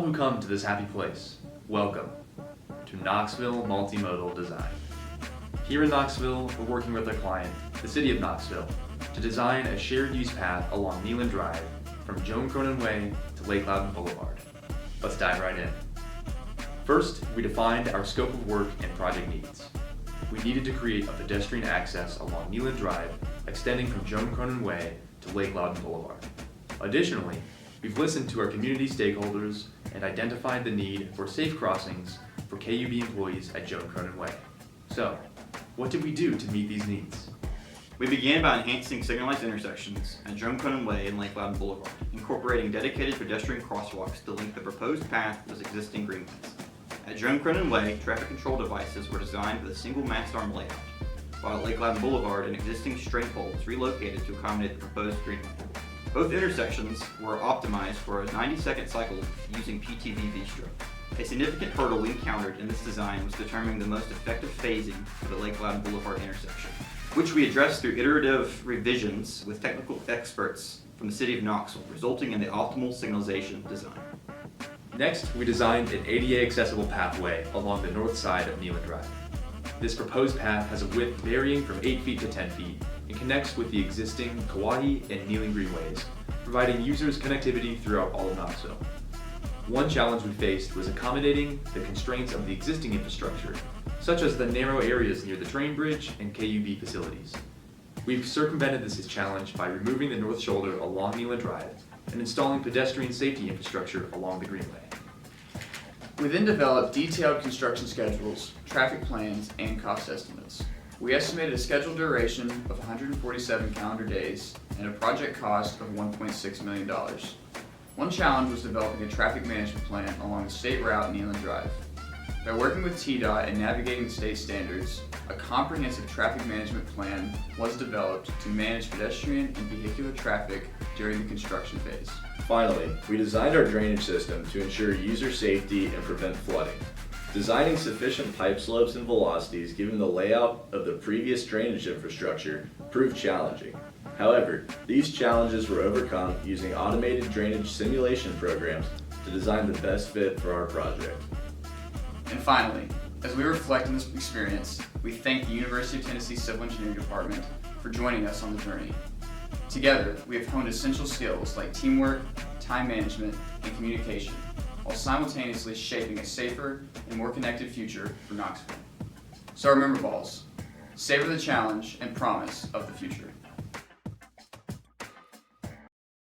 who come to this happy place, welcome to Knoxville Multimodal Design. Here in Knoxville, we're working with our client, the City of Knoxville, to design a shared use path along Neyland Drive from Joan Cronan Way to Loudoun Boulevard. Let's dive right in. First, we defined our scope of work and project needs. We needed to create a pedestrian access along Neyland Drive extending from Joan Cronan Way to Loudoun Boulevard. Additionally, we've listened to our community stakeholders and identified the need for safe crossings for KUB employees at Joan Cronan Way. So, what did we do to meet these needs? We began by enhancing signalized intersections at Joan Cronan Way and Loudoun Boulevard, incorporating dedicated pedestrian crosswalks to link the proposed path with existing greenways. At Joan Cronan Way, traffic control devices were designed with a single mast arm layout, while at Loudoun Boulevard, an existing straight pole was relocated to accommodate the proposed greenway. Both intersections were optimized for a 90-second cycle using PTV V-stroke. A significant hurdle we encountered in this design was determining the most effective phasing for the Loudoun Boulevard intersection, which we addressed through iterative revisions with technical experts from the City of Knoxville, resulting in the optimal signalization design. Next, we designed an ADA accessible pathway along the north side of Neyland Drive. This proposed path has a width varying from 8 feet to 10 feet and connects with the existing Kauai and Kneeling Greenways, providing users connectivity throughout all of Knoxville. One challenge we faced was accommodating the constraints of the existing infrastructure, such as the narrow areas near the train bridge and KUB facilities. We've circumvented this challenge by removing the north shoulder along Neyland Drive and installing pedestrian safety infrastructure along the Greenway. We then developed detailed construction schedules, traffic plans, and cost estimates. We estimated a scheduled duration of 147 calendar days and a project cost of $1.6 million. One challenge was developing a traffic management plan along the state route Neyland Drive. By working with TDOT and navigating the state standards, a comprehensive traffic management plan was developed to manage pedestrian and vehicular traffic during the construction phase. Finally, we designed our drainage system to ensure user safety and prevent flooding. Designing sufficient pipe slopes and velocities given the layout of the previous drainage infrastructure proved challenging. However, these challenges were overcome using automated drainage simulation programs to design the best fit for our project. And finally, as we reflect on this experience, we thank the University of Tennessee Civil Engineering Department for joining us on the journey. Together, we have honed essential skills like teamwork, time management, and communication, while simultaneously shaping a safer and more connected future for Knoxville. So remember, balls, savor the challenge and promise of the future.